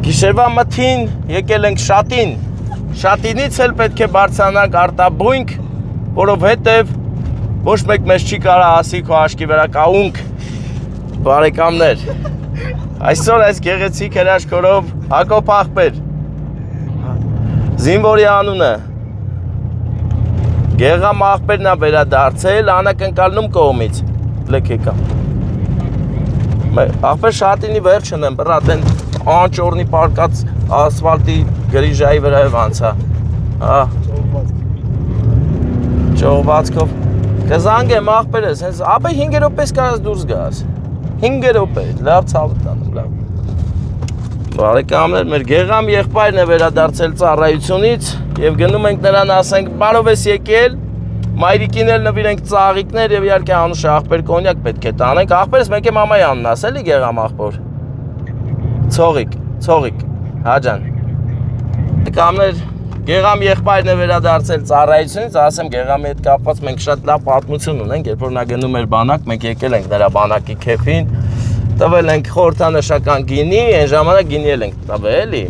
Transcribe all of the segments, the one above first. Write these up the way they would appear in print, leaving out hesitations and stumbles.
Գիշերվա մթին եկել ենք շատին, շատինից էլ պետք է բարձրանանք արտաբույնք, որովհետև ոչ մեկ մեզ չի կարա ասի քո աշկի վրա կա ունք, բարեկամներ, այսօր այս գեղեցիկ հրաշքորով Հակոբ աղբեր, զինվորի անունը, Գեղամ աղբերն է վերադարձել անակնկալնում կողմից, լեք եկա, աղբեր շատինի վերջն եմ, բրատ են անճորնի պարկած ասվալտի գրիժայի վրայով անցա, ճողվածքով, կզանգեմ աղբերս, ապե 5 րոպես կարաս դուրս գաս, 5 րոպե, լավ ցավը տանում, լավ։ Բարեկամներ, մեր Գեղամ եղբայրն է վերադարձել ծառայությունից եւ գնում ենք նրան ասենք բարով ես եկել, մայրիկին էլ նվիրենք ծաղիկներ եւ իհարկե Անուշ աղբեր կոնյակ պետք է տանենք, աղբերս մեկ է մամայի անունն ասելի Գեղամ աղբոր։ Ցողիկ, հաջան։ Բարեկամներ, Գեղամ եղբայրն է վերադարձել ծառայությունից, ասեմ Գեղամի հետ կապված մենք շատ լավ պատմություն ունենք, երբ որ նա գնում էր բանակ, մենք եկել ենք նրա բանակի քեֆին, տվել ենք խորհրդանշական գինի, այն ժամանակ գինի էլ ենք տվել, էլի։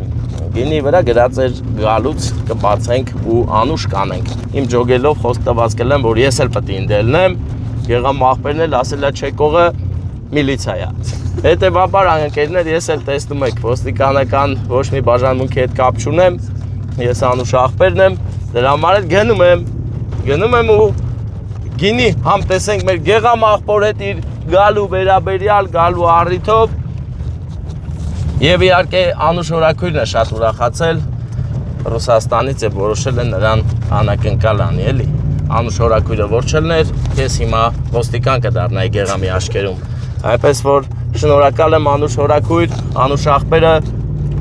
Գինի վրա գրած էր գալուց կբացենք ու Անուշ կանենք։ Իմ ջոգելով խոսք տված կլեմ, որ ես էլ պետք է դելնեմ, Գեղամ աղբերն էլ ասել է չեկողը միլիցիա է։ Հետևաբար անկերներ ես էլ տեսնում եք, ոստիկանական ոչ մի բաժանմունքի հետ կապ չունեմ, ես Անուշ աղբերն եմ, դրա համար էլ գնում եմ ու գինի համ տեսենք մեր Գեղամ աղբոր հետ իր գալու վերաբերյալ, գալու առիթով եւ իհարկե Անուշ օրաքույրն է շատ ուրախացել Ռուսաստանից եւ որոշել է նրան անակնկալ անի, էլի։ Անուշ օրաքույրը որչելներ, ես հիմա ոստիկան կդառնայի Գեղամի աշկերում։ Այնպես որ շնորհակալ եմ Անուշ օրաքույր, Անուշ աղբերը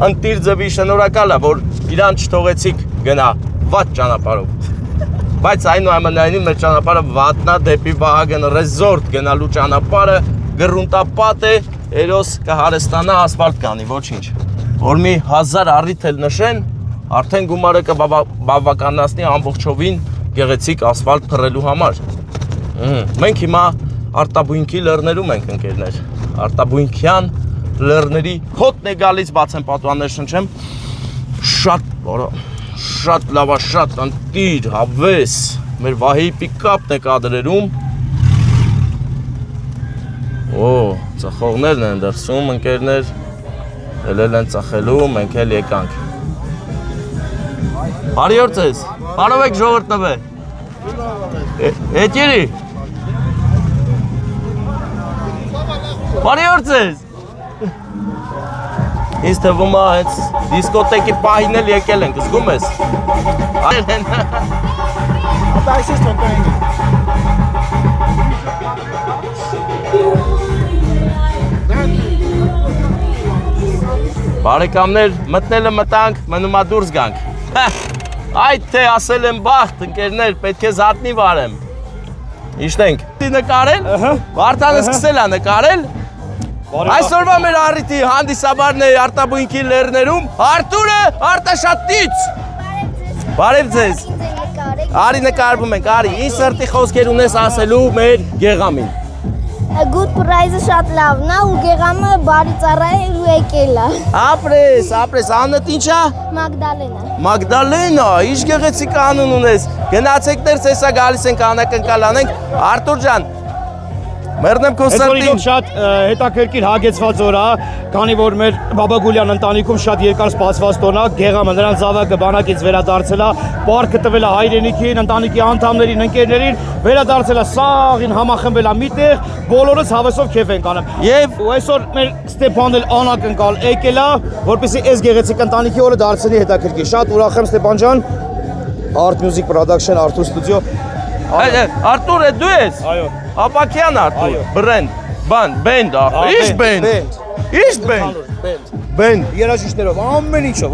ընտիր ձվի շնորհակալ է, որ իրան չթողեցիք գնա վատ ճանապարհով։ Բայց այնուամենայնիվ մեր ճանապարհը վատնա դեպի Վահագն ռեզորտ գնալու ճանապարհը գրունտապատ է, երոս կհարստանա ասֆալտ կանի, ոչինչ։ Որ մի 1000 առիթ էլ նշեն, արդեն գումարը կբավականացնի ամբողջովին գեղեցիկ ասֆալտ փռելու համար։ Մենք հիմա արտաբույնքի լեռներում ենք ընկերներ, արտաբույնքյան լեռների հոտն է գալիս, բացեմ պատուհաններ շնչեմ, շատ լավա, շատ ընտիր, հավես, մեր Վահեի պիկապն է կադրերում, ծխողներն են դրսում ընկերներ, ելել են ծխելու, մենք էլ եկանք։ Բարի օր ձեզ, բարով եք ժողովուրդ նվե։ Էջերի։ Բարի օր ձեզ։ Ինձ թվում է հենց դիսկոտեկի պահին էլ եկել ենք, զգում ես։ Ապա այս ես թոքային։ Բարեկամներ, մտնելը մտանք, մնում է դուրս գանք։ Այդ թե ասել եմ բախտ, ընկերներ, պետք է զատնի վարեմ։ Իշտենք։ Նկարել, Վարդանը սկսել է նկարել, այսօրվա մեր առիթի հանդիսաբարն է արտաբույնքի լեռներում, Արտուրը Արտաշատից։ Բարև ձեզ։ Արի նկարվում ենք, արի, ինչ սրտի խոսքեր ունես ասելու մեր Գեղամին։ Good prize-ը շատ լավն է ու Գեղամը բարի ծառա է ու եկել է։ Ապրես, անունդ ինչ է։ Մագդալենա, ինչ գեղեցիկ անուն ունես։ Գնացեք ներս, հեսա գալիս ենք անակնկալ անենք։ Արտուր ջան, մեռնեմ քո սրտին։ Շատ հետաքրքիր հագեցված օր է, քանի որ մեր Բաբագուլյան ընտանիքում շատ երկար սպասված տոն է, Գեղամը նրան զավակը բանակից վերադարձել է, պարկը տվել է հայրենիքին, ընտանիքի անդամներին, ընկերներին, վերադարձել է սաղին համախմբել է միտեղ, բոլորս հավեսով քեֆ ենք անում։ Եվ այսօր մեր Ստեփանն էլ անակնկալ եկել է, որպեսզի այս գեղեցիկ ընտանիքի օրը դարձնի հետաքրքիր։ Շատ ուրախ եմ Ստեփան ջան, Art Music Production, Artur Studio։ Արտուր է դու ես։ Այո։ Ապակյան Արտուր, բրենդ, բենդ, ի՞նչ բենդ։ Ի՞նչ բենդ։ Բենդ։ Երաժիշտներով, ամեն ինչով։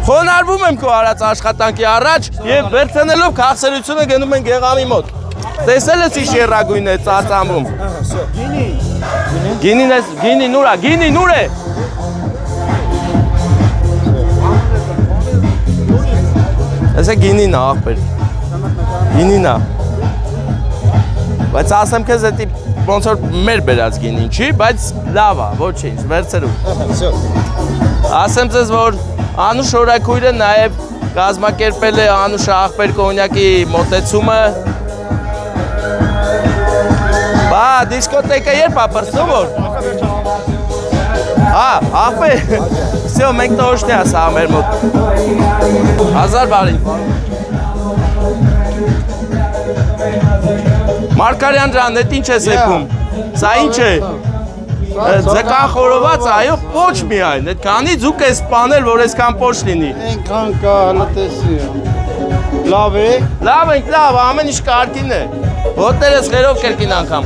Խոնարհվում եմ քո արած աշխատանքի առաջ եւ վերցնելով քաղցրությունը գնում են Գեղամի մոտ։ Տեսել ես ինչ երագույն է ծածամում։ Գինի նուր է։ Էսե գինին աղբեր։ Գինին է։ Բայց ասեմ քեզ էտի ոնց որ մեր բերած գինին չի, բայց լավ է, ոչինչ, վերցերու։ Ասեմ ձեզ, որ Անուշ օրակույրը նաև կազմակերպել է Անուշ աղբեր կոնյակի մոտեցումը։ Բա, դիսկոտեկը երբ է պրծնում որ։ Աղբեր, վсё, մենք տոշնի ասա մեր մոտ։ 1000 բարի։ Մարկարյան ջան, էդ ինչ ես եկում։ Սա ինչ է։ Ձկան խորոված, այո, ոչ միայն, այդքանի ձուկ է սպանել, որ այսքան պոչ լինի։ Այնքան կա, հլը տեսի։ Լավ է։ Լավ ենք, լավ, ամեն ինչ կարգին է։ Ոտներս խերով կերկին անգամ։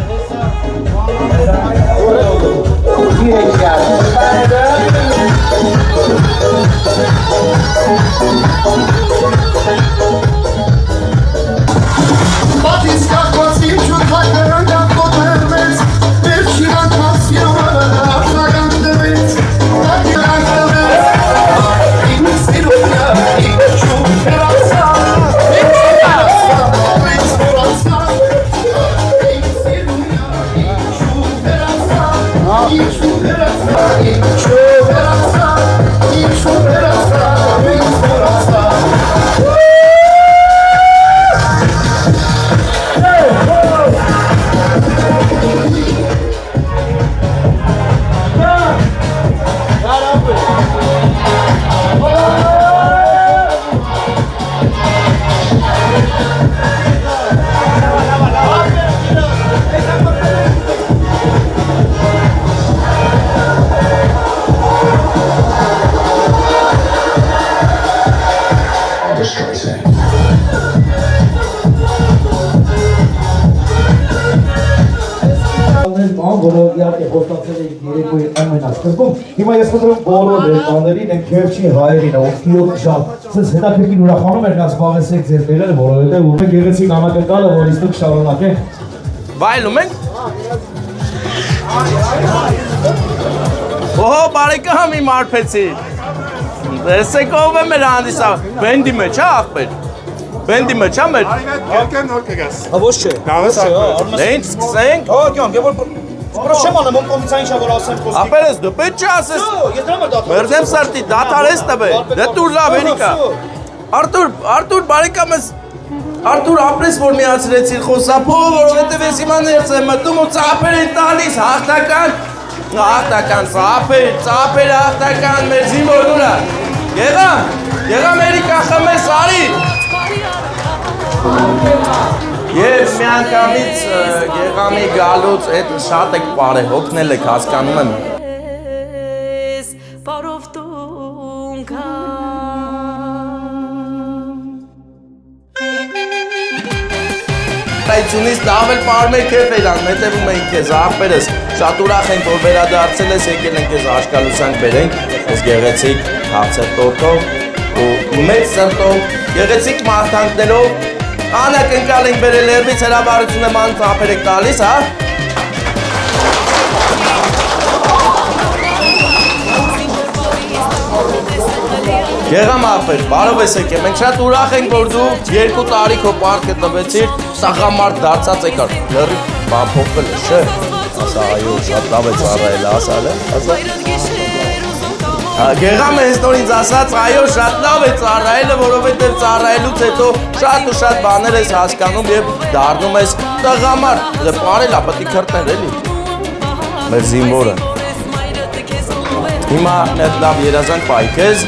Որով իհարկե խոստացել էինք երեկոյի ամենասկզբում։ Հիմա ես խնդրում բոլոր ներկաներին են քերչի հայերին, ովքեր շատ ցես հետաքրքիր ուրախանում էր նա զբաղեցեք ձեր տեղերը, որովհետև ունենք գեղեցիկ անակնկալը, որ իստուք շարունակենք։ Վայելում ենք։ Օհո, բարեկամ իմ արփեցի։ Տեսեք ով է մեր հանդիսավոր։ Բենդի մեջ է աղբեր։ Բենդի մեջ է մեր։ Ալկան նոր կգաս։ Ոչ չէ։ Լավ է սակայն։ Դե սկսենք։ Հա, կյանք, որ Պրոշեմ անեմ, ում կոմիցային շա որ ասեմ խոսքի։ Ապերես դու պետք չի ասես։ Ես դրամ եմ դատում։ Մերձեմ սրտի դատարես տվե։ Դե դու լավ երիկա։ Արթուր բարեկամս Արթուր ապրես որ միացրեցիր խոսափով, որովհետև ես հիմա ներս եմ մտնում ու ծափեր են տալիս հաղթական ծափեր հաղթական մեր զինվորները։ Եղամ երիկա խմես արի։ Ես միանգամից Գեղամի գալուց այդ շատ եք բարև, օգնել եք, հասկանում եմ։ Այցունից լավ էլ պարմեր քեֆ էլան, մետևում ենք քեզ, աղբերս, շատ ուրախ ենք, որ վերադարձել ես, եկել ենք քեզ աշկալությանք բերենք, ես գեղեցիկ հացեր տորտով ու մեծ սրտով, գեղեցիկ մարդանքներով, անակնկալ ենք բերել երբից հրաբարություն եմ անում ծափեր եք տալիս, հա? Գեղամ աղբեր, բարով ես եկել, մենք շատ ուրախ ենք, որ դու 2 տարի քո պարտքը տվեցիր, սաղամարդ դարձած եկար, լրի բան փոխվել է, չէ, ասա այո, շատ լավ է ծառայել, ասալ է, ասա։ Գեղամը հենց նոր ինձ ասաց, այո, շատ լավ է ծառայելը, որովհետև ծառայելուց հետո շատ ու շատ բաներ ես հասկանում և դառնում ես տղամարդ, դե պարել է, պետք է քրտներ էլի, մեր զինվորը։ Հիմա մեկ լավ երազանք պայի քեզ,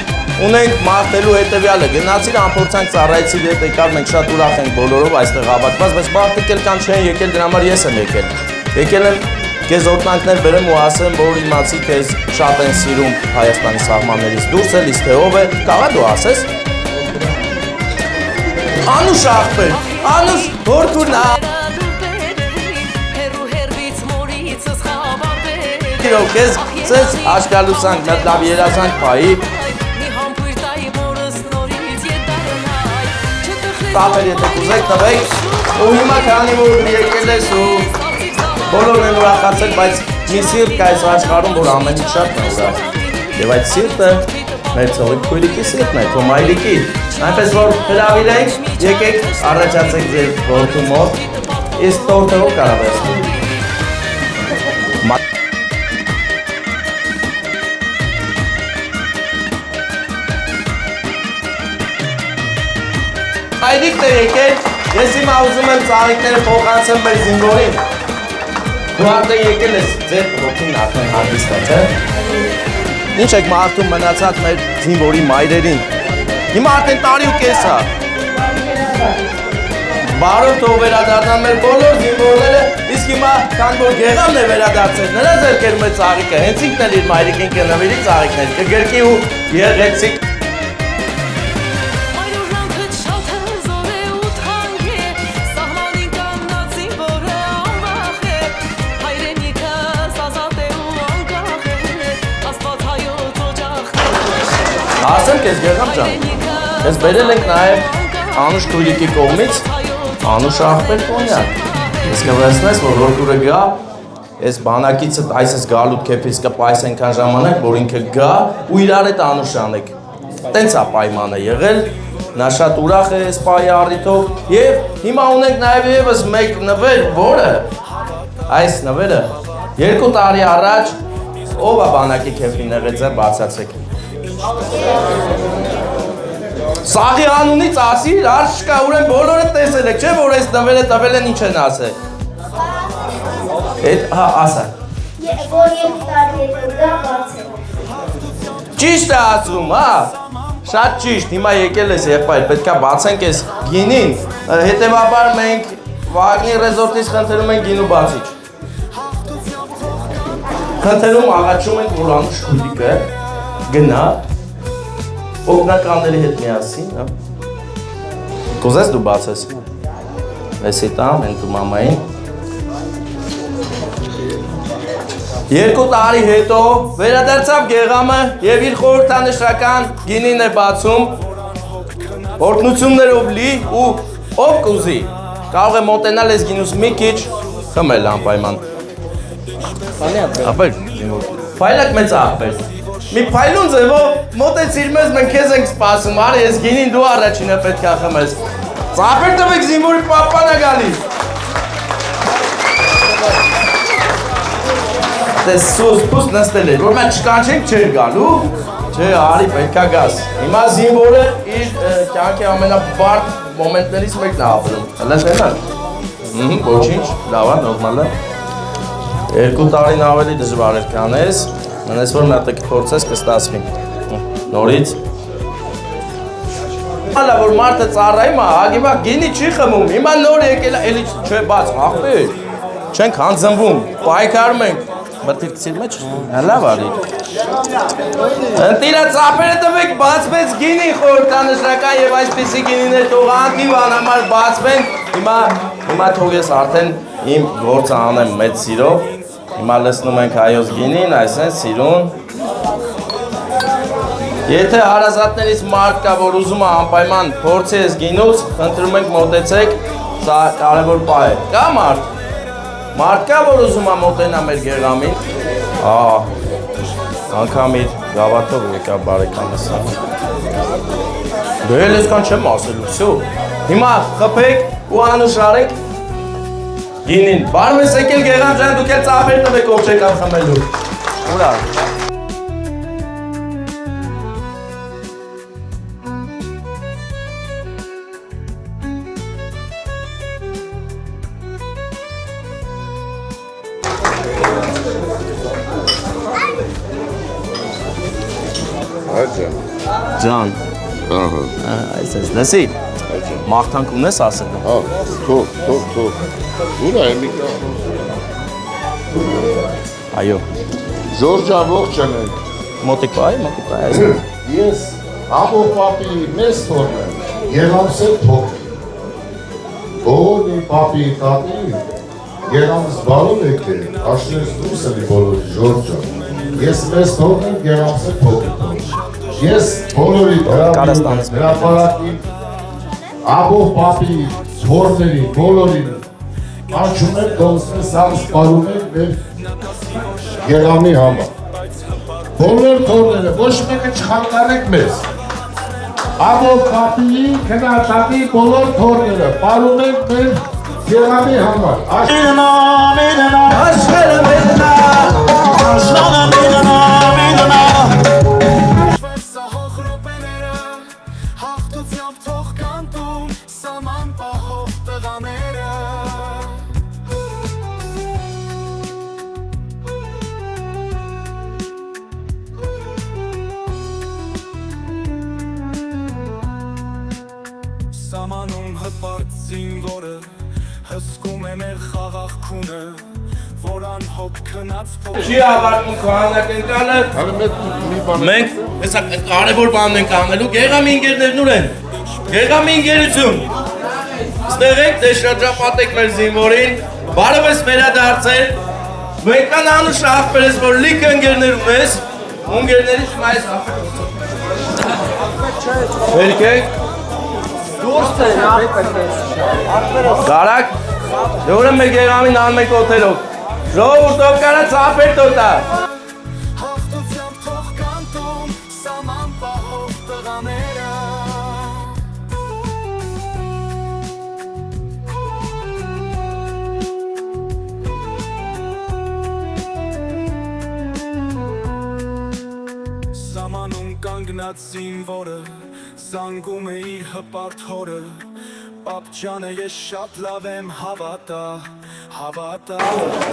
ունենք մաղթելու հետևյալը, գնացիր անփորձանք ծառայեցիր հետ եկար, մենք շատ ուրախ ենք բոլորով այստեղ հավաքված, բայց մարդիկ էլ կան չեն եկել, դրա համար ես եմ եկել։ Եկել եմ քեզ օրհնանքներ բերեմ ու ասեմ, որ իմացի քեզ շատ են սիրում Հայաստանի սահմաններից դուրս էլիս թե ով է, կարա դու ասես։ Անուշ աղբեր, Անուշ հորթուրն է։ Իրոք քեզ ցես աշկալությանք, մեկ լավ երազանք պայի։ Տապեր եթե կուզեք տվեք, ու հիմա քանի որ եկել ես ու բոլորն են ուրախացել, բայց մի սիրտ կա այս աշխարհում, որ ամեն ինչ շատ է ուրախ։ Եվ այդ սիրտը մեր ցողիկ քույրիկի սիրտն է, քո մայրիկի։ Այնպես որ հրավիրենք, եկեք առաջացեք ձեր որդու մոտ, իսկ տորթը ով կարող է։ Այդիկներ եկել, ես հիմա ուզում եմ ծաղիկները փոխանցեմ մեր զինվորին։ Դու արդեն եկել ես ձեր ոգին արդեն հանդիսված, Ինչ եք մարդում մնացած մեր զինվորի մայրերին։ Հիմա արդեն տարի ու կես է։ Բարով թող վերադառնան մեր բոլոր զինվորները, իսկ հիմա քան որ Գեղամն է վերադարձել, նրա ձեռքերում է ծաղիկը, հենց ինքն էլ իր մայրիկին կնվիրի ծաղիկներ, կգրկի ու եղեցիկ։ Ասեմ կեզ Գեղամ ջան, ես բերել ենք նաև Անուշ Թուրիկի կողմից Անուշ աղբեր կոնյակ։ Ես կվերցնես, որ որդուրը գա, ես բանակիցդ այսս գալուտ կեփից կպայս ենքան ժամանակ, որ ինքը գա ու իրար հետ Անուշ անեք։ Տենց է պայմանը եղել, նա շատ ուրախ է այս պայի առիթով և հիմա ունենք նաև ևս մեկ նվեր, որը այս նվերը 2 տարի առաջ ով է բանակի կեփին եղել ձեր բացացեք։ Սաղի անունից ասիր, արշ կա, ուրեն բոլորը տեսել եք, չէ, որ այս նվերը տվել են ինչ են ասել։ Հա, ասա։ Որ 2 տարի հետո դա բացել։ Ճիշտ է ասում, հա։ Շատ ճիշտ, հիմա եկել ես եղբայր, պետք է բացենք այս գինին, հետևաբար մենք Վագնի ռեզորտից խնդրում ենք գինու բացիչ։ Խնդրում աղաչում ենք, որ Անուշ Թուրիկը գնա օգնականների հետ միասին, հա։ Կուզես դու բացես։ Էսի տամ, են դու մամային։ 2 տարի հետո վերադարձավ Գեղամը և իր խորհրդանշական գինին է բացում, օրհնություններով լի ու ով կուզի, կարող է մոտենալ այս գինուս մի քիչ խմել անպայման։ Ախպեր, փայլակ մեծ ախպեր։ Մի փայլուն ձևով մոտեցիր մեզ, մենք քեզ ենք սպասում, արի ես գինին դու առաջինը պետք է խմես։ Ծափեր տվեք զինվորի պապան է գալիս։ Տես սուս նստել էր, որ մենք չկանչենք չէր գալու, չէ, արի պետք է գաս։ Հիմա զինվորը իր կյանքի ամենաբարդ մոմենտներից մեկն է ապրում։ Հլես հենա։ Ոչինչ, լավ է, նորմալ է։ 2 տարին ավելի դժվար էր կանես, մնես որ մատը կփորձես կստացվի։ Նորից։ Հալա որ մարդը ծառայում է, հագիվա գինի չի խմում, հիմա նոր եկել է, էլի չէ բաց, ախպեր, չենք հանձնվում, պայքարում ենք, բրտիրքցիր մեջ, լավ արիր։ Ընտիրա ծապերը տվեք բացվեց գինի խորհրդանշական և այսպիսի գինիներ թող անդիվան համար բացվեն, հիմա թող ես արդեն իմ գործը անեմ մեծ սիրով, հիմա լսնում ենք հայոց գինին, այսեն սիրուն։ Եթե հարազատներից մարդ կա, որ ուզում է անպայման փորձի ես գինուց, խնդրում ենք մոտեցեք, սա կարևոր պահ է։ Կա մարդ։ Մարդ կա, որ ուզում է մոտենա մեր Գեղամին։ Անգամ իր գավաթով եկա բարեկամս։ Դու էլ այսքան չեմ ասելու, всё։ Հիմա խփեք ու անուշարեք գինին։ Բարև ես եկել Գեղամ ջան, դուք էլ ծափեր տվեք ով չեք խմելու։ Ուրա։ Ջան, այսպես, լսի, մաղթանք ունես ասել։ Թող, ուր է միկա։ Այո։ Ժորջան ողջան ենք։ Մոտիկ բայ, այսպես։ Ես աբո պապի մեզ թորն եմ, Գեղամսել թողնի։ Բոլորի պապի տատի, Գեղամս բարով եք է, աշնես դույս էլի բոլորի Ժորջան։ Ես մեզ թողն եմ, Գեղամսել թողնի։ Ես բոլորի հրապարակին, աբով պապի թորների, բոլորին անչում եմ դոնսնե սաղ սպարում եմ մեր Գեղամի համար։ Բոլոր թորները, ոչ մեկը չխանգարեք մեզ։ Աբով պապի, քնատակի բոլոր թորները, պարում ենք մեր Գեղամի համար Աշխարհը մենա Սամանուն հպարտ զինվորը հսկում է մեր խաղաղ քունը որ անհոգ քնած Չի ավարտում քահանակենկալը Մենք հեսա կարևոր բանն ենք անելու Գեղամի ընկերներն ուր են Գեղամի ընկերություն Ստեղ եք դե շրջապատեք մեր զինվորին Բարով ես վերադարձել Մենք կան անուշ աղբեր ես որ լիքը ընկերներ ունես Ունգերներից մայս Վերքեք Կարակ Դուրը մեր գեղամին անում ենք օթերով Ժողովուրդով կարա ծապեր տոտա հաղթությամբ թող կանտում սաման պահող տղաները Սամանում կանգնած զինվորը Զանգում է իր հպարտ հորը Պապջանը ես շատ լավ եմ հավատա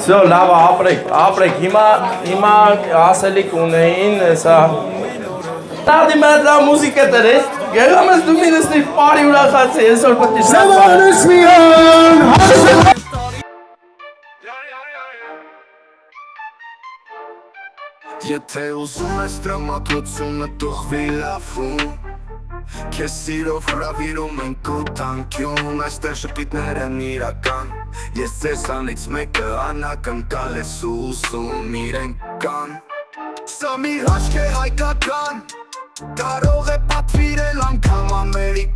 Всё, լավ ապրեք, հիմա ասելիք ունեին, հեսա Տադի մատ լավ մուզիկա տրես, գեղամս դու մի նստիր պարի ուրախացի, այսօր պտի շատ Եթե ուզում ես տրամադրությունը տուղվի լավում Քեզ սիրով հրավիրում ենք ու տանկյուն Այստեղ շպիտներ են իրական Ես ձեզանից մեկը անակնկալ ես ուսում իրենք կան Սա մի հաշկ է հայկական Կարող է պատվիրել անգամ Ամերիկան